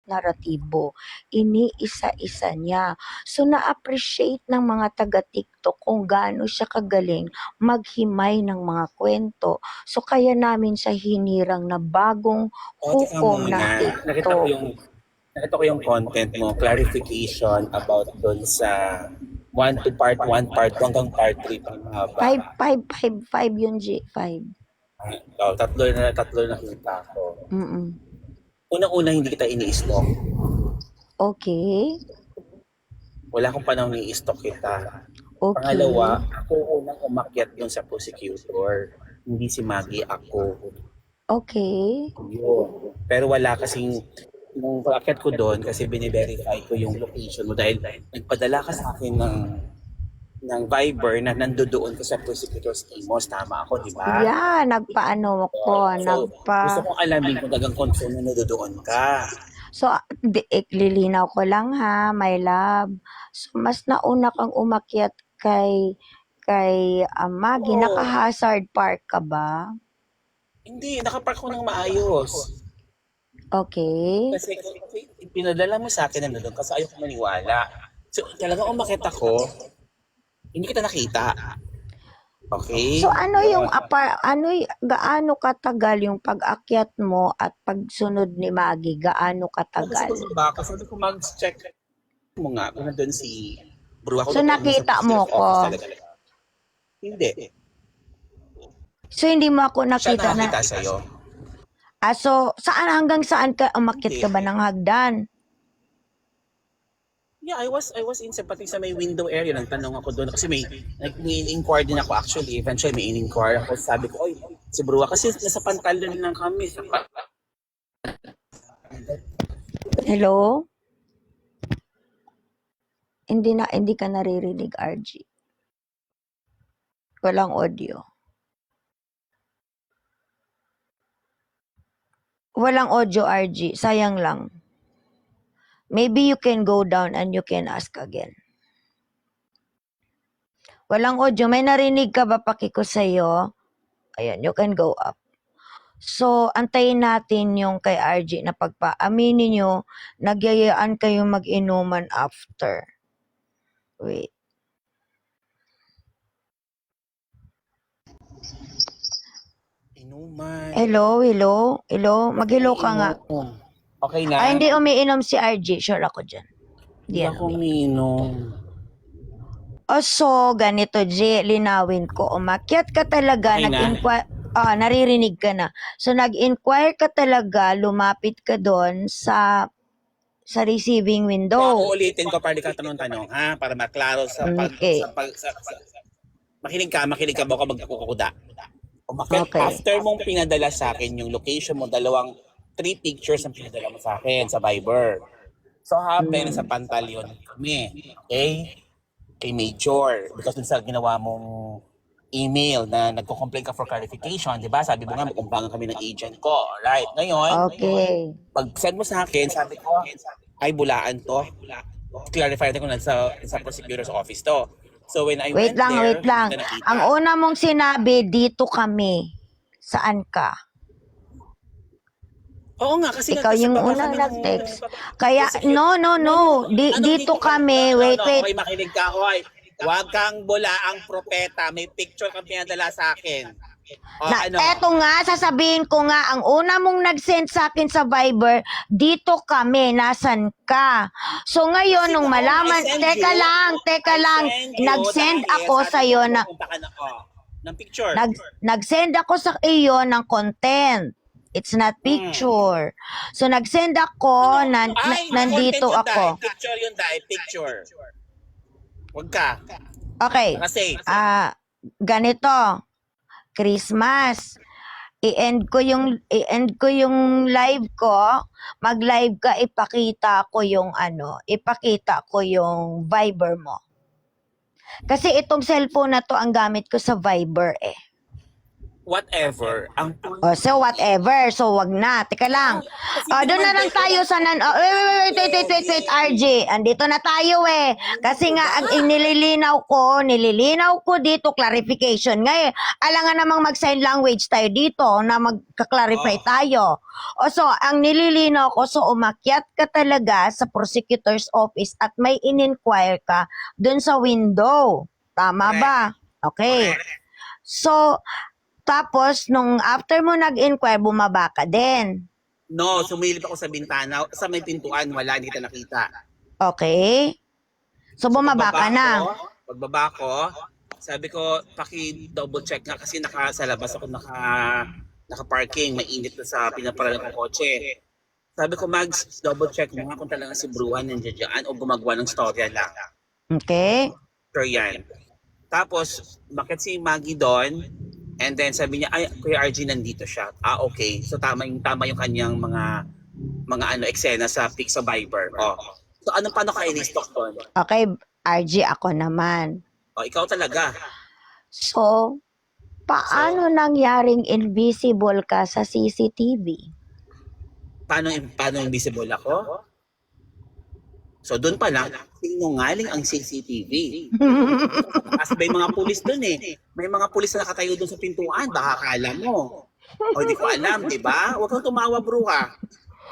naratibo. Iniisa-isa niya. So, na-appreciate ng mga taga-TikTok kung gaano siya kagaling maghimay ng mga kwento. So, kaya namin siya hinirang na bagong Teka hukom ng muna. TikTok. Nakita ko yung content mo, clarification about dun sa part 1, part 2 hanggang part 3 pa mahaba. 5 yun, G. 5. Tatlo na nakita ko. Mm-mm. Unang-una, hindi kita ini-stalk. Okay. Wala akong panahon i-stalk kita. Okay. Pangalawa, ako unang umakyat dun sa prosecutor. Hindi si Maggie, ako. Okay. Yun. Pero wala kasing, nung pag-akyat ko doon, kasi bine-verify ko yung location mo dahil nagpadala ka sa akin ng Viber na nandoon ka sa prosecutor's emails. Tama ako, di ba? Yeah, nagpaano ko, Gusto kong alamin kung talagang confirm na nandoon ka. So, lilinaw ko lang ha, my love. So, mas nauna kang umakyat kay Maggie. Oo. Naka-hazard park ka ba? Hindi, nakapark ko ng maayos. Okay. Kasi pinadala mo sa akin na nandoon kasi ayoko maniwala. So, talagang umakyat ako, hindi kita nakita. Okay? So, gaano katagal yung pag-akyat mo at pagsunod ni Maggie? Gaano katagal? Sabi ko mag-check mo nga kung nandun si Bro. So, nakita mo ko? Hindi. So, hindi mo ako Siya nakita na... nakakita sa'yo. So, hanggang saan ka umakyat ka ba ng hagdan? Yeah, I was in pati sa may window area. Nagtanong ako doon kasi may in-inquire din ako actually. Eventually may in-inquire ako. Sabi ko, oy, si Bro, kasi nasa pantalon lang kami. Hello? Hindi ka naririnig, RG. Walang audio. Walang audio, RG. Sayang lang. Maybe you can go down and you can ask again. Walang audio. May narinig ka ba paki ko sa'yo? Ayan, you can go up. So, antayin natin yung kay RG na pagpa-aminin nyo, nagyayaan kayong mag-inuman after. Wait. Inuman. Hello? Mag-hello ka nga. Okay na? Ay, hindi umiinom si RG. Sure ako dyan. Hindi ako umiinom. So, ganito, J, linawin ko. Umakyat ka talaga, Okay nag-inquire, naririnig ka na. So, nag-inquire ka talaga, lumapit ka doon sa receiving window. So, ulitin ko para di ka tanong-tanong, ha? Para maklaro sa Okay. makinig ka ba ako magkukuda? Umakyat, Okay. after mong pinadala sa akin yung location mo, 3 pictures ang pinadala mo sa akin sa Viber. So, nasa pantalyon kami. Okay? Kay Major. Because dun sa ginawa mong email na nagko-complain ka for clarification, di ba? Sabi mo nga, magkumpangan kami ng agent ko. Alright. Ngayon, Okay. pag send mo sa akin, sabi ko, ay bulaan to. Clarify natin kung sa prosecutor's office to. So when I Wait went lang. there, hindi na nakita. Ang una mong sinabi, dito kami. Saan ka? Oo nga, kasi Ikaw yung unang nag-text. Kaya, no. Dito kami. Wait. Okay, makinig ka, hoy. Huwag kang bulaang propeta. May picture kang pinadala sa akin. Eto nga, sasabihin ko nga, ang una mong nag-send sa akin sa Viber, dito kami, nasan ka? So ngayon, nung malaman, teka lang, nag-send ako sa iyo ng picture. Nag-send ako sa iyo ng content. It's not picture. So nag-send ako, nandito ako. Picture yun, picture. Huwag ka. Okay. Ganito. Christmas. I-end ko yung live ko. Mag-live ka, ipakita ko yung Viber mo. Kasi itong cellphone na to ang gamit ko sa Viber eh. whatever. Ang O, so whatever. So, wag na. Teka lang. Doon na lang tayo sa wait, RG. Andito na tayo eh. Kasi nga, ang nililinaw ko dito, clarification nga eh. Alangan namang mag-sign language tayo dito na magka-clarify tayo. O, so, ang nililinaw ko, so umakyat ka talaga sa prosecutor's office at may in-inquire ka doon sa window. Tama ba? Okay. So, tapos, nung after mo nag-inquire, bumaba ka din. No, sumilip ako sa bintana, sa may pintuan, wala, hindi kita nakita. Okay? So, bumaba ka na. Pagbaba ko, sabi ko, paki-double check nga kasi sa labas ako naka-parking, mainit na sa pinaparalan kong kotse. Sabi ko, Mags, double check mo nga kung talaga si Bruhan nandiyan dyan o gumagawa ng storya lang. Okay? Sure yan. Tapos, bakit si Maggie doon? And then sabi niya, ay, Kuya RG, nandito siya. Okay. So tama yung kanyang mga eksena sa Viber. Oh. So paano ka in-stock doon? Okay, RG, ako naman. Oh, ikaw talaga. So, paano nangyaring invisible ka sa CCTV? Paano invisible ako? So doon pa lang, sinungaling ang CCTV. Kasi may mga pulis doon eh. May mga pulis na nakatayo doon sa pintuan. Baka akala mo. O di ko alam, di ba? Huwag kang tumawa, Bruha.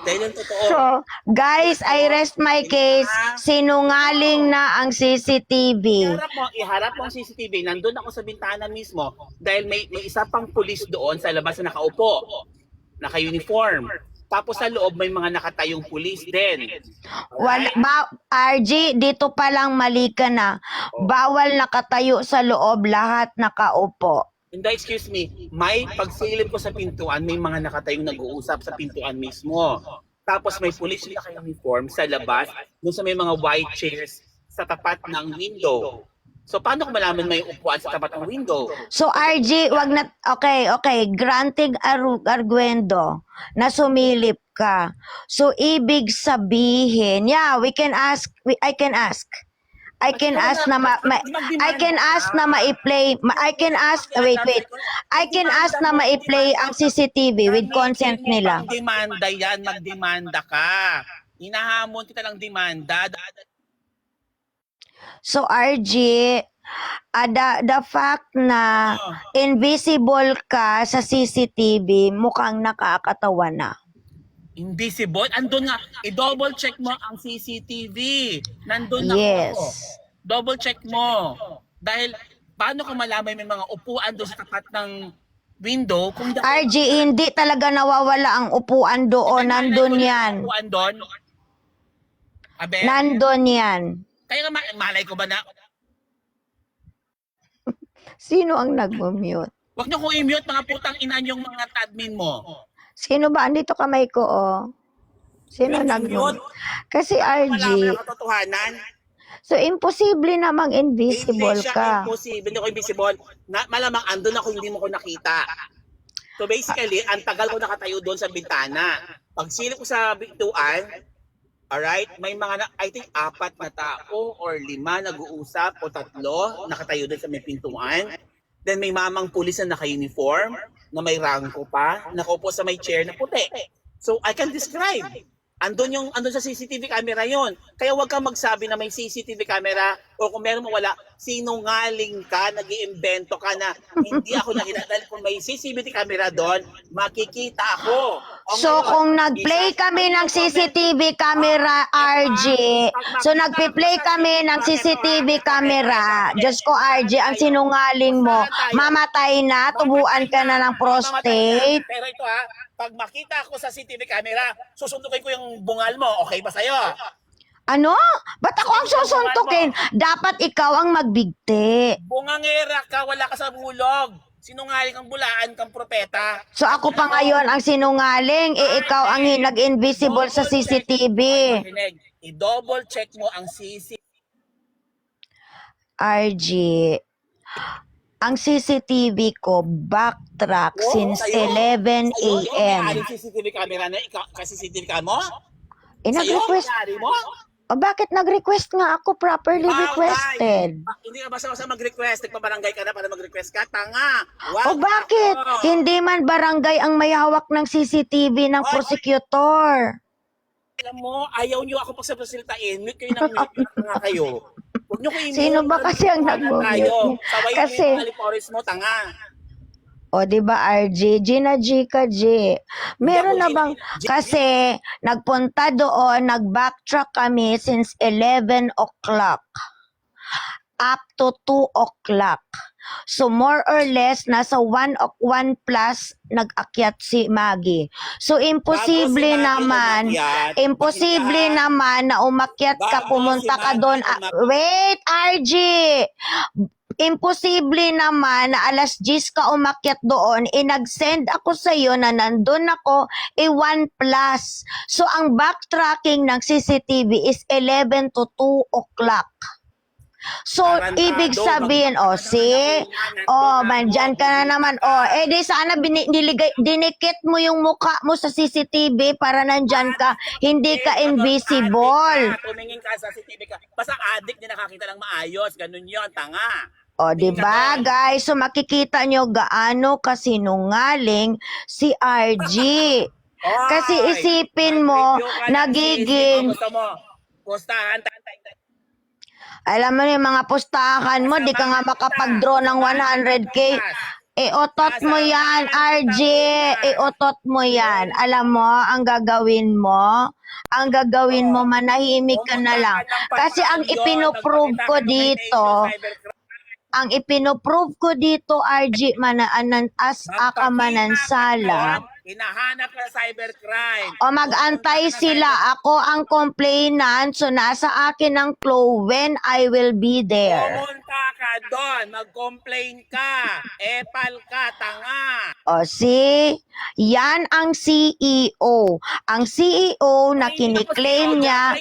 Dahil ang totoo. So, guys, I rest my case. Sinungaling na ang CCTV. Iharap mo ang CCTV. Nandun ako sa bintana mismo. Dahil may isa pang pulis doon sa labas na nakaupo. Naka-uniform. Tapos sa loob may mga nakatayong pulis din. RG, dito pa lang mali ka na. Bawal nakatayo sa loob, lahat nakaupo. Hindi, excuse me. May pagsilip ko sa pintuan, may mga nakatayong nag-uusap sa pintuan mismo. Tapos may pulis na naka-uniform sa labas, dun sa may mga white chairs sa tapat ng window. So paano ko malaman may upuan sa tapat ng window? So RG, wag na, okay, granting arguendo na sumilip ka. So ibig sabihin, yeah, I can ask na ma-play ang CCTV with consent nila. Magdemanda yan, magdemanda ka. Hinahamon kita ng demanda. So RG, the fact na invisible ka sa CCTV, mukhang nakakatawa na. Invisible? Andun nga, i-double check mo ang CCTV. Nandun Yes. ako. Double check mo. Dahil, paano ko malaman may mga upuan doon sa tapat ng window? Kung RG, hindi talaga nawawala ang upuan doon. Nandun yan. Upuan doon? Abe? Nandun yan. Kaya nga malay ko ba na? Sino ang nag-mute? Huwag niyo kong i-mute mga putang ina yung mga admin mo. Sino ba? Andito kamay ko, oh. Sino nag-mute? Kasi RG, Wala ka katotohanan. so imposible namang invisible Hindi siya ka. imposible. Hindi ako invisible. Malamang andun ako, hindi mo ko nakita. So basically, ang tagal ko nakatayo doon sa bintana. Pag silip ko sa pintuan, alright, may mga, I think 4 na tao or 5 nag-uusap o 3 nakatayo doon sa may pintuan. Then may mamang pulis na naka-uniform, na may rangko pa, nakaupo sa may chair na puti. So I can describe. Andun sa CCTV camera yon. Kaya huwag kang magsabi na may CCTV camera o kung meron mo wala, sinungaling ka, nag-iimbento ka na hindi ako nakita. Dahil kung may CCTV camera doon, makikita ako. So kung nag-play kami ng CCTV camera, RG, so nagpi-play kami ng CCTV camera, Diyos ko RG, ang sinungaling mo, mamatay na, tubuan ka na ng prostate. Pero ito pag makita ako sa CCTV camera, susundukin ko yung bungal mo. Okay ba sa'yo? Ano? Ba't ako ang susuntukin? Dapat ikaw ang magbigti. Bungangera ka, wala ka sa bulog. Sinungaling kang bulaan kang propeta. So ako pa ngayon ang sinungaling, ikaw ang nag-invisible sa CCTV. I-double check mo ang CCTV. RG, ang CCTV ko backtrack since 11 a.m. May CCTV camera na ikaw, CCTV ka mo? Nag-request. Sa'yo, mo? O bakit nag-request nga ako properly requested? Hindi ka basta-basta mag-request. Nagpabarangay ka na para mag-request ka. Tanga. O bakit? Hindi man barangay ang may hawak ng CCTV ng prosecutor. Alam mo, ayaw nyo ako pagsasalitahin. Mute kayo ng mute. Tanga kayo. Huwag nyo kayo Sino ba kasi ang nag-mute? Sabay Kasi, mo yung alipores mo, tanga. o di ba RG, Gina G ka G. Meron na bang, kasi nagpunta doon, nag-backtrack kami since 11 o'clock up to 2 o'clock. So more or less, nasa 1 plus nag-akyat si Maggie. So imposible naman na umakyat ka, pumunta ka doon. Wait, RG! Imposible naman na alas 10 ka umakyat doon, nag-send ako sa iyo na nandun ako, 1 plus. So, ang backtracking ng CCTV is 11 to 2 o'clock. So, ibig sabihin, mandyan ka na naman. Di sana dinikit mo yung mukha mo sa CCTV para nandyan ka, hindi ka invisible. Tumingin ka sa CCTV ka. Basta addict, di nakakita ng maayos. Ganun yon, tanga. O, di ba guys? So, makikita nyo gaano kasinungaling si RG. Kasi isipin mo, nagiging... Pustahan, alam mo yung mga pustahan mo, di ka nga makapag-draw ng 100K. Otot mo yan, RG. Otot mo yan. Alam mo, ang gagawin mo, manahimik ka na lang. Kasi ang ipinoprove ko dito, RG, as aka manansala. Hinahanap ka sa cybercrime. O mag-antay sila. Ako ang complainant, so nasa akin ang clue when I will be there. Pumunta ka doon, mag-complain ka. Epal ka, tanga. O yan ang CEO. Ang CEO na kiniklaim niya.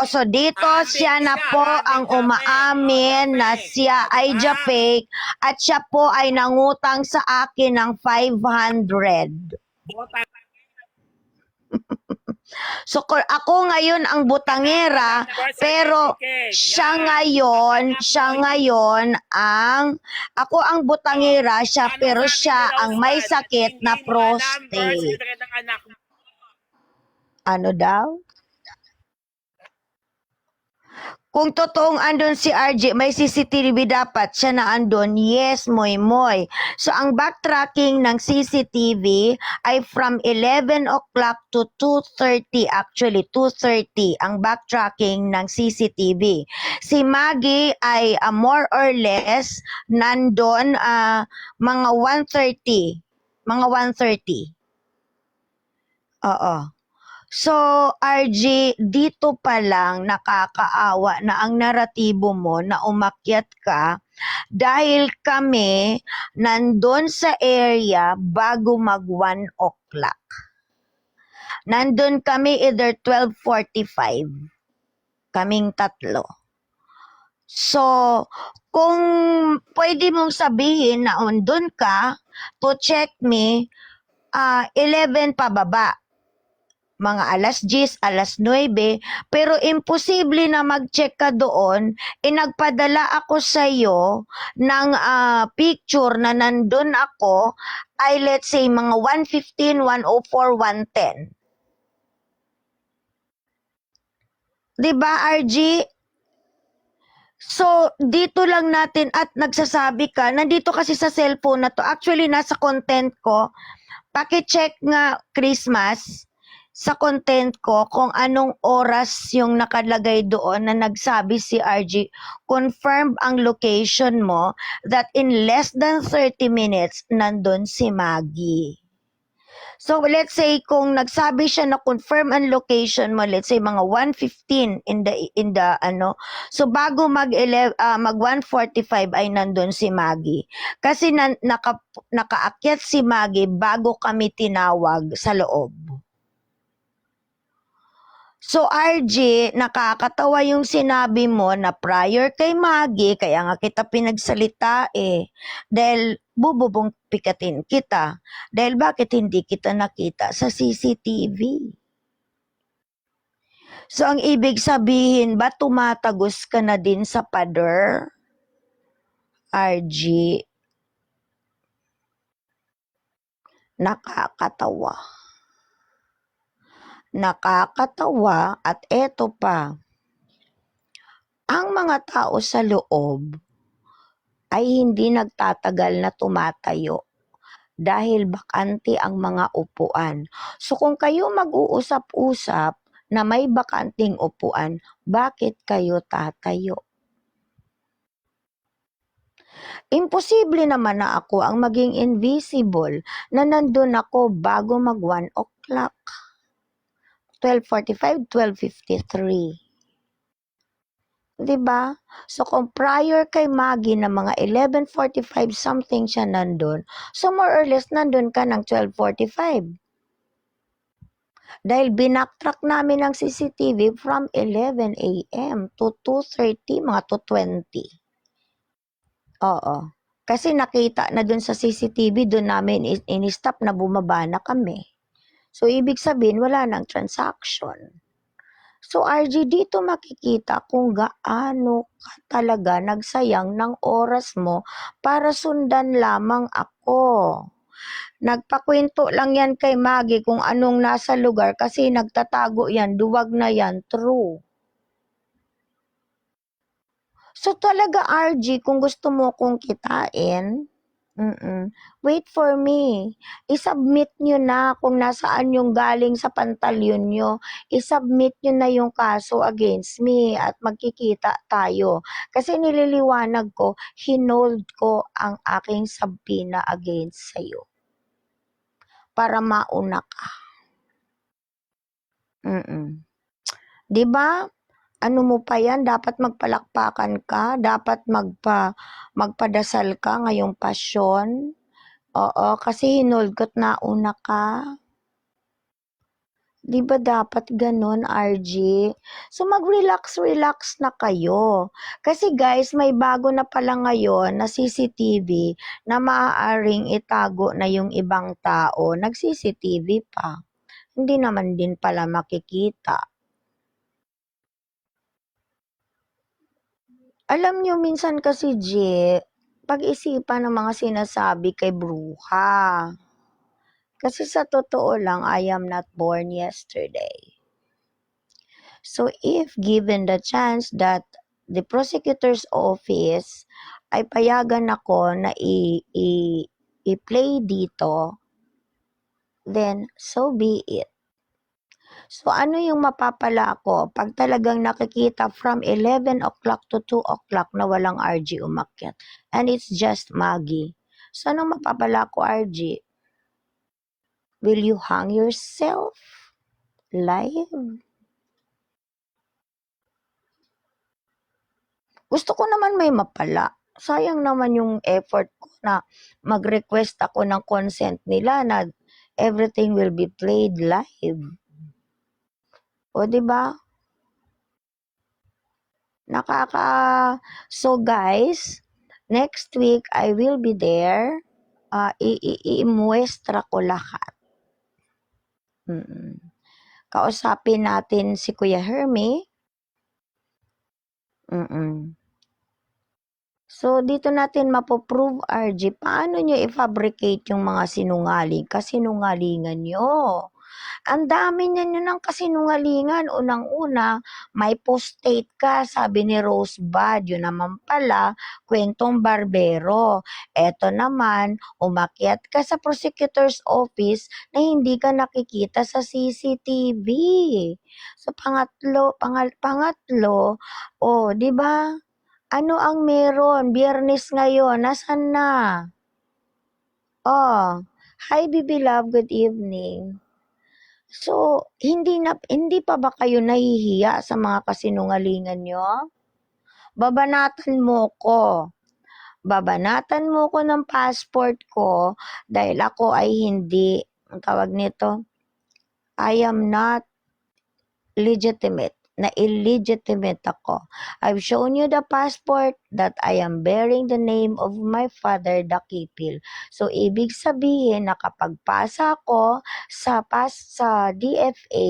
So dito siya na po ang umaamin na siya ay Japake at siya po ay nangutang sa akin ng 500. So ako ngayon ang butangera, pero siya ngayon ang ako ang butangera, pero siya ang may sakit na prostate. Ano daw? Kung totoong andun si RJ, may CCTV dapat siya na andun. Yes, moy. So, ang backtracking ng CCTV ay from 11 o'clock to 2:30. Actually, 2:30 ang backtracking ng CCTV. Si Maggie ay more or less nandun mga 1:30. Mga 1:30. Oo. So, RG, dito pa lang nakakaawa na ang naratibo mo na umakyat ka dahil kami nandun sa area bago mag 1 o'clock. Nandun kami either 12:45. Kaming tatlo. So, kung pwede mong sabihin na andun ka to check me, 11 pababa. Mga alas 10, alas 9, pero imposible na mag-check ka doon, nagpadala ako sa iyo ng picture na nandun ako ay let's say mga 1:15, 1:04, 1:10. Diba, RG? So, dito lang natin at nagsasabi ka, nandito kasi sa cellphone na to, actually nasa content ko, paki-check nga Christmas, sa content ko kung anong oras yung nakalagay doon na nagsabi si RG, confirm ang location mo that in less than 30 minutes nandun si Maggie. So let's say kung nagsabi siya na confirm ang location mo, let's say mga 1:15 in the so bago mag 1:45 ay nandun si Maggie. Kasi nakaakyat si Maggie bago kami tinawag sa loob. So RG, nakakatawa yung sinabi mo na prior kay Maggie, kaya nga kita pinagsalita dahil bububong pikatin kita. Dahil bakit hindi kita nakita sa CCTV? So, ang ibig sabihin ba, tumatagos ka na din sa pader? RG, nakakatawa. Nakakatawa at eto pa, ang mga tao sa loob ay hindi nagtatagal na tumatayo dahil bakante ang mga upuan. So kung kayo mag-uusap-usap na may bakanting upuan, bakit kayo tatayo? Imposible naman na ako ang maging invisible na nandun ako bago mag 1 o'clock. 12:45, 12:53. Diba? So kung prior kay Maggie na mga 11:45 something siya nandun, so more or less nandun ka ng 12:45. Dahil binacktrack namin ang CCTV from 11 a.m. to 2:30, mga 2:20. Oo. Kasi nakita na dun sa CCTV, dun namin in-stop na bumaba na kami. So, ibig sabihin, wala nang transaction. So, RG, dito makikita kung gaano ka talaga nagsayang ng oras mo para sundan lamang ako. Nagpakwento lang yan kay Maggie kung anong nasa lugar kasi nagtatago yan, duwag na yan, true. So talaga RG, kung gusto mo kong kitain, wait for me. I-submit nyo na kung nasaan yung galing sa pantalyon nyo. I-submit nyo na yung kaso against me at magkikita tayo. Kasi nililiwanag ko, hinold ko ang aking subpoena against sa'yo. Para mauna ka. Diba? Ano mo pa yan? Dapat magpalakpakan ka? Dapat magpadasal ka ngayong pasyon? Oo, kasi hinold ko't nauna ka. Di ba dapat ganun, RG? So mag-relax na kayo. Kasi guys, may bago na pala ngayon na CCTV na maaaring itago na yung ibang tao. Nag-CCTV pa. Hindi naman din pala makikita. Alam nyo, minsan kasi, pag-isipan ng mga sinasabi kay bruha. Kasi sa totoo lang, I am not born yesterday. So if given the chance that the prosecutor's office ay payagan ako na i-play dito, then so be it. So ano yung mapapala ako pag talagang nakikita from 11 o'clock to 2 o'clock na walang RG umakyat and it's just Maggie. So anong mapapala ko, RG? Will you hang yourself live? Gusto ko naman may mapala. Sayang naman yung effort ko na mag-request ako ng consent nila na everything will be played live. O, diba? So guys, next week I will be there. I-muestra ko lahat. Kausapin natin si Kuya Hermie. So, dito natin mapoprove, RG, paano nyo i-fabricate yung mga kasinungalingan nyo. Ang dami nyo ng kasinungalingan. Unang-una, may postate ka, sabi ni Rosebud. Yun naman pala, kwentong barbero. Eto naman, umakyat ka sa prosecutor's office na hindi ka nakikita sa CCTV. So, pangatlo, di ba? Ano ang meron? Biyernes ngayon, nasan na? Hi Bibi Love, good evening. So, hindi pa ba kayo nahihiya sa mga kasinungalingan nyo? Babanatan mo ko ng passport ko dahil ako ay hindi, ang tawag nito, I am not legitimate. na illegitimate ako. I've shown you the passport that I am bearing the name of my father, Dakipil. So, ibig sabihin na kapag pasa ako sa DFA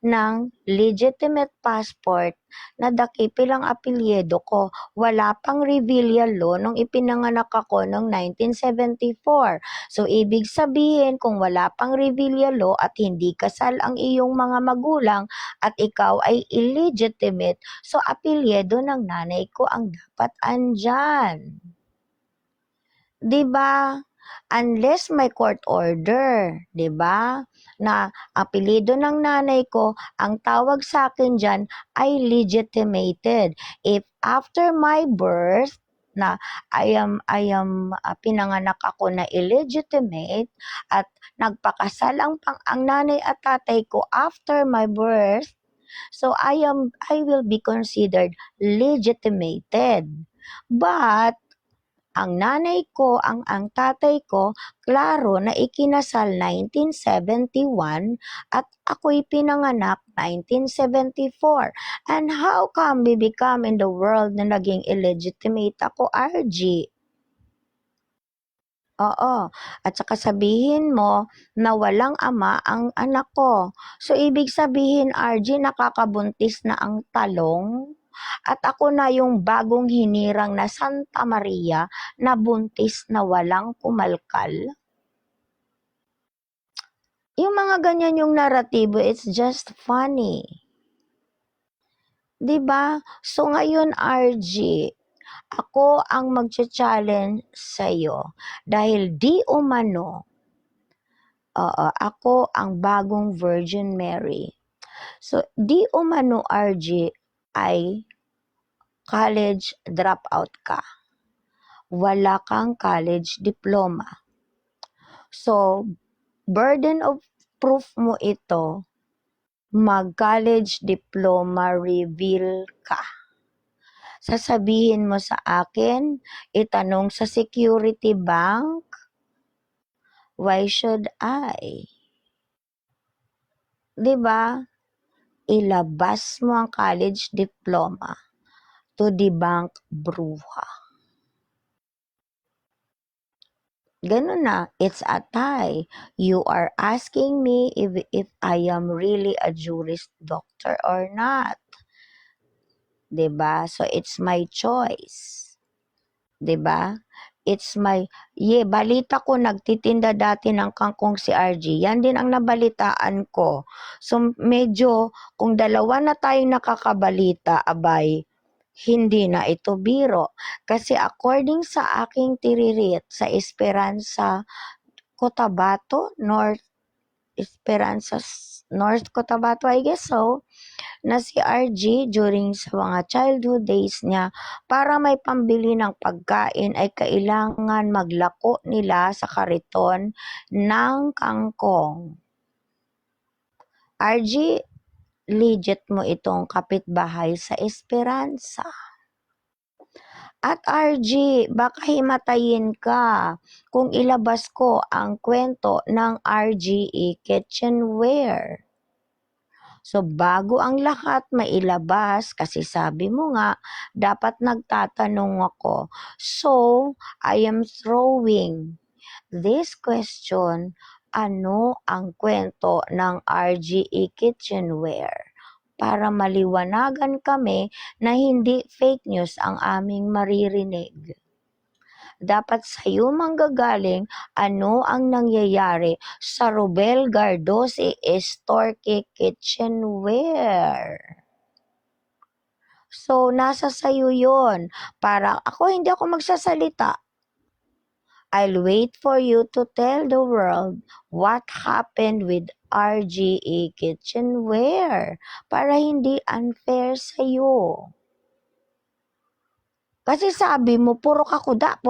ng legitimate passport na Dakipil ang apelyido ko, wala pang reveal law nung ipinanganak ako noong 1974. So, ibig sabihin kung wala pang reveal law at hindi kasal ang iyong mga magulang, at ikaw ay illegitimate, so apelyido ng nanay ko ang dapat andyan. 'Di ba? Unless may court order, 'di ba? Na apelyido ng nanay ko, ang tawag sa akin diyan ay legitimated. If after my birth na pinanganak ako na illegitimate at nagpakasal ang nanay at tatay ko after my birth, so I will be considered legitimated. But ang nanay ko, ang tatay ko, klaro na ikinasal 1971 at ako'y pinanganak 1974. And how come we become in the world na naging illegitimate ako, RG? Oo. At saka sabihin mo na walang ama ang anak ko. So, ibig sabihin, RG, nakakabuntis na ang talong? At ako na yung bagong hinirang na Santa Maria na buntis na walang kumalkal? Yung mga ganyan yung naratibo, it's just funny. 'Di ba? So, ngayon, RG, ako ang magcha-challenge sa'yo dahil di umano, ako ang bagong Virgin Mary. So, di umano, RG, ay college dropout ka. Wala kang college diploma. So, burden of proof mo ito, mag-college diploma reveal ka. Sasabihin mo sa akin, itanong sa Security Bank, why should I? 'Di ba? Ilabas mo ang college diploma to the bank bruha. Ganun na, it's a tie. You are asking me if I am really a jurist doctor or not. 'Di ba? So, it's my choice. 'Di ba? It's my, balita ko nagtitinda dati ng kangkong si RG. Yan din ang nabalitaan ko. So, medyo, kung dalawa na tayong nakakabalita, abay, hindi na ito biro. Kasi according sa aking tiririt sa Esperanza, Cotabato, North Cotabato, I guess so, na si RG during sa mga childhood days niya, para may pambili ng pagkain ay kailangan maglako nila sa kariton ng kangkong. RG, legit mo itong kapitbahay sa Esperanza. At RG, baka himatayin ka kung ilabas ko ang kwento ng RGE Kitchenware. So, bago ang lahat mailabas, kasi sabi mo nga, dapat nagtatanong ako. So, I am throwing this question, ano ang kwento ng RGE Kitchenware? Para maliwanagan kami na hindi fake news ang aming maririnig. Dapat sa'yo manggagaling ano ang nangyayari sa Robel Gardosi Estorque Kitchenware. So, nasa sayo yon. Para hindi ako magsasalita. I'll wait for you to tell the world what happened with RGE Kitchenware para hindi unfair sa'yo. Kasi sabi mo, puro kakuda,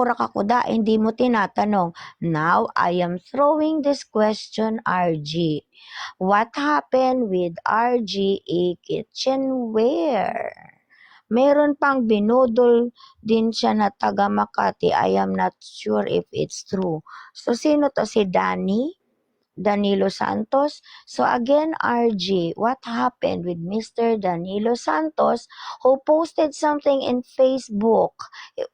hindi mo tinatanong. Now, I am throwing this question, RG. What happened with RGE Kitchenware? Meron pang binudol din siya na taga Makati. I am not sure if it's true. So, sino to? Si Danny? Danilo Santos. So again, RG, what happened with Mr. Danilo Santos who posted something in Facebook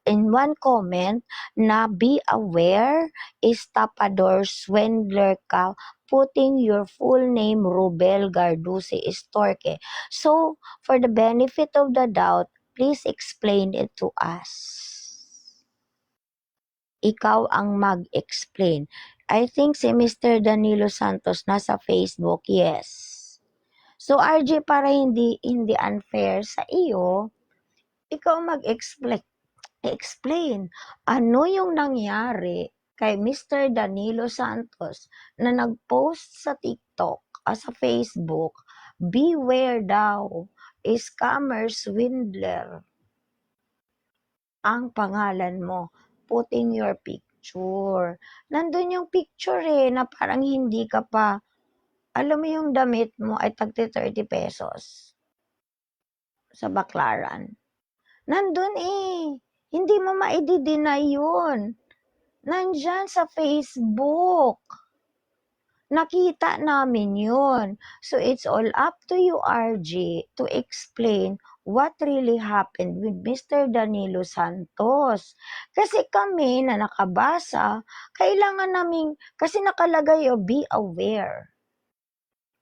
in one comment na be aware, estapador, swindler ka, putting your full name Rubel Garduce Estorque. So, for the benefit of the doubt, please explain it to us. Ikaw ang mag-explain. I think si Mr. Danilo Santos nasa Facebook, yes. So RJ, para hindi unfair sa iyo, ikaw explain ano yung nangyari kay Mr. Danilo Santos na nag-post sa TikTok sa Facebook, beware daw, scammer, swindler ang pangalan mo, putting your picture. Nandun yung picture na parang hindi ka pa, alam mo yung damit mo ay tagti 30 pesos sa Baklaran. Nandun hindi mo ma-deny yun. Nandyan sa Facebook. Nakita namin yun. So it's all up to you, RG, to explain what really happened with Mr. Danilo Santos. Kasi kami na nakabasa, kailangan namin, kasi nakalagay be aware.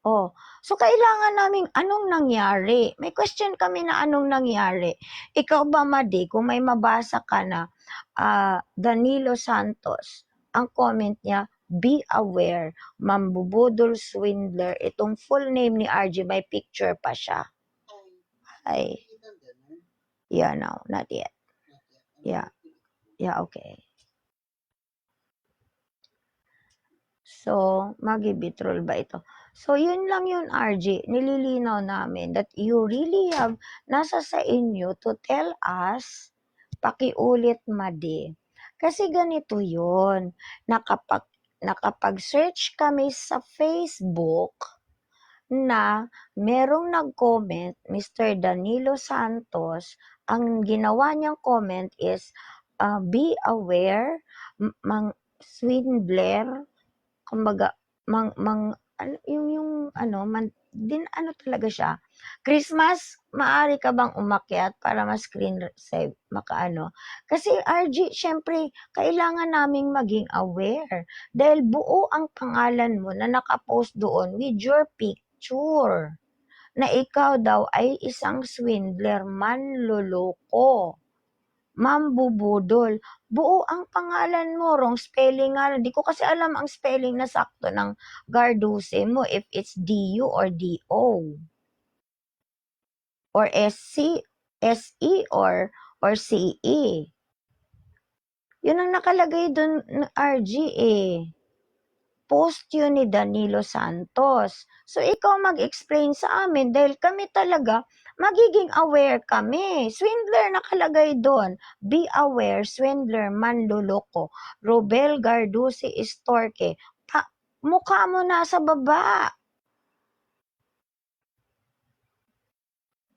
So kailangan namin anong nangyari? May question kami na anong nangyari. Ikaw ba, Madi, kung may mabasa ka na Danilo Santos, ang comment niya, be aware, mambubudol, swindler, itong full name ni RG, may picture pa siya. Ay, yeah, no, not yet. Yeah, okay. So, magibitrol ba ito? So, yun lang yun, RG. Nililinaw namin that you really have, nasa sa inyo to tell us, pakiulit, Madi. Kasi ganito yun, nakapag-search kami sa Facebook na merong nag-comment, Mr. Danilo Santos, ang ginawa niyang comment is, be aware, swindler, kumbaga, talaga siya. Christmas, maaari ka bang umakyat para ma-screen save, Kasi RG, syempre, kailangan naming maging aware. Dahil buo ang pangalan mo na nakapost doon with your picture. Na ikaw daw ay isang swindler, manloloko, mambubudol. Buo ang pangalan mo, wrong spelling nga. Hindi ko kasi alam ang spelling na sakto ng Garduce mo, if it's D-U or D-O. Or S-C, S-E or C-E. Yun ang nakalagay dun, RG Post yun ni Danilo Santos. So, ikaw mag-explain sa amin dahil kami talaga magiging aware kami. Swindler nakalagay doon. Be aware, swindler, manluloko. Robel Garduce Estorque. Mukha mo nasa baba.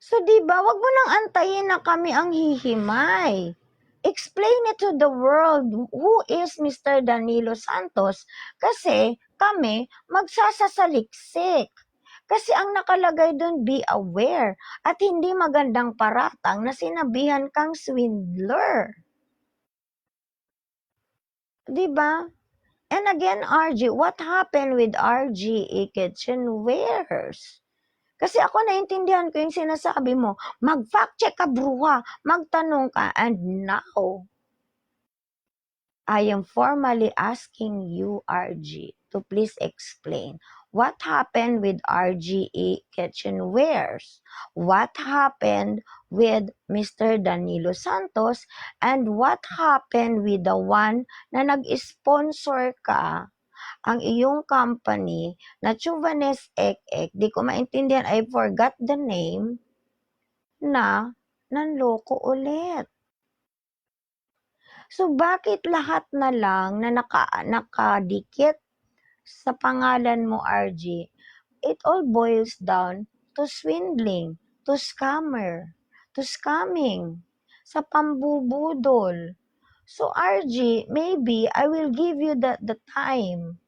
So, diba, wag mo nang antayin na kami ang hihimay. Explain it to the world who is Mr. Danilo Santos kasi kami magsasasaliksik. Kasi ang nakalagay doon, be aware at hindi magandang paratang na sinabihan kang swindler. Diba? And again, RG, what happened with RG Kitchenwares? Kasi ako naintindihan ko yung sinasabi mo, mag-fact check ka, bruha, magtanong ka, and now, I am formally asking you, RG, to please explain what happened with RGE Kitchenwares, what happened with Mr. Danilo Santos, and what happened with the one na nag-sponsor ka ang iyong company na Chuvanes Ek, di ko maintindihan, I forgot the name, na nanloko ulit. So, bakit lahat na lang na nakadikit sa pangalan mo, RG, it all boils down to swindling, to scammer, to scamming, sa pambubudol. So, RG, maybe I will give you the time.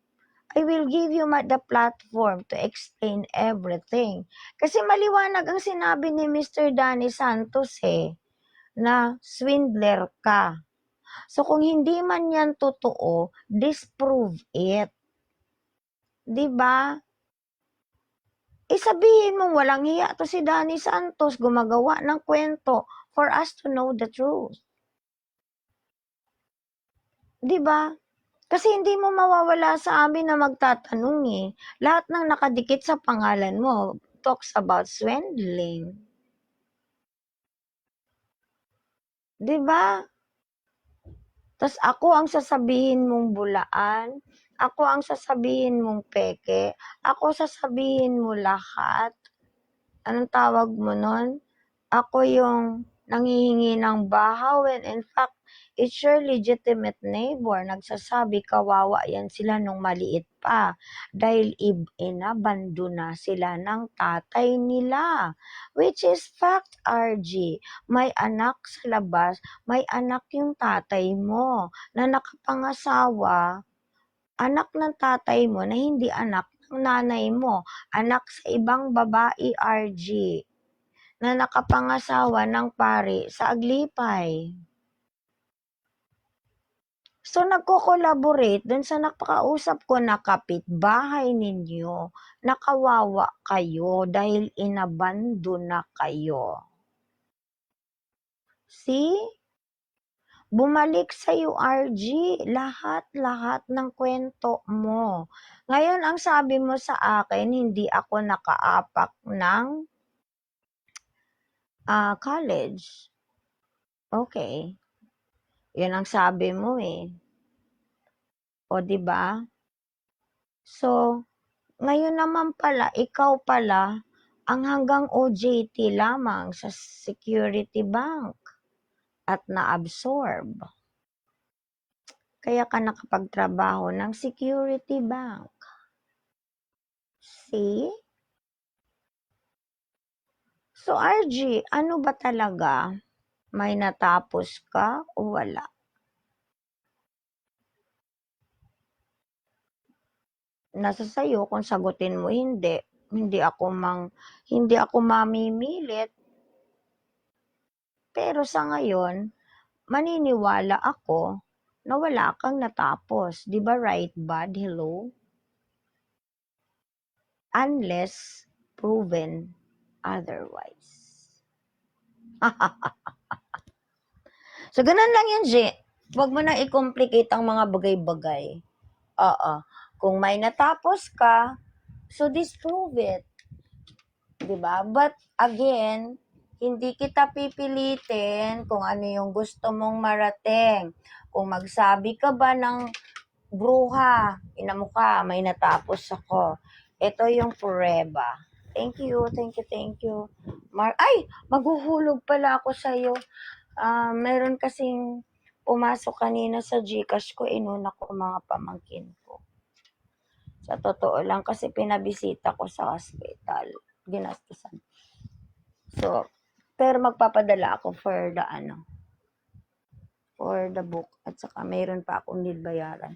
I will give you the platform to explain everything. Kasi maliwanag ang sinabi ni Mr. Danny Santos na swindler ka. So kung hindi man yan totoo, disprove it. 'Di ba? Sabihin mong walang hiya to si Danny Santos, gumagawa ng kwento for us to know the truth. 'Di ba? Kasi hindi mo mawawala sa amin na magtatanong Lahat ng nakadikit sa pangalan mo talks about swindling. 'Di ba? Tas ako ang sasabihin mong bulaan, ako ang sasabihin mong peke, ako sasabihin mo lahat. Anong tawag mo nun? Ako yung nanghihingi ng baha when in fact, it's your legitimate neighbor. Nagsasabi kawawa yan sila nung maliit pa. Dahil inabando na sila ng tatay nila. Which is fact, RG. May anak sa labas, may anak yung tatay mo na nakapangasawa, anak ng tatay mo na hindi anak ng nanay mo, anak sa ibang babae, RG, na nakapangasawa ng pari sa Aglipay. So, nagko-collaborate dun sa napakausap ko na kapitbahay ninyo, nakawawa kayo dahil inabando na kayo. See? Bumalik sa'yo, RG, lahat-lahat ng kwento mo. Ngayon, ang sabi mo sa akin, hindi ako nakaapak ng college. Okay. Yun ang sabi mo O, di ba? So, ngayon naman pala, ikaw pala, ang hanggang OJT lamang sa Security Bank at na-absorb. Kaya ka nakapagtrabaho ng Security Bank. See? So, RG, ano ba talaga? May natapos ka o wala? Nasa sayo kung sagutin mo hindi. Hindi ako mamimilit. Pero sa ngayon, maniniwala ako na wala kang natapos. Di ba right, bud? Hello? Unless proven otherwise. So, ganun lang yan, G. Huwag mo na i-complicate ang mga bagay-bagay. Oo. Kung may natapos ka, so disprove it. Diba? But again, hindi kita pipilitin kung ano yung gusto mong marating. Kung magsabi ka ba ng bruha, ina mo ka, may natapos ako. Ito yung prueba. Thank you. Ay, maghuhulog pala ako sa'yo. Meron kasing pumasok kanina sa GCash ko, inuna ko mga pamangkin ko. Sa totoo lang, kasi pinabisita ko sa hospital. Ginastusan. So, pero magpapadala ako for the book. At saka mayroon pa akong need bayaran.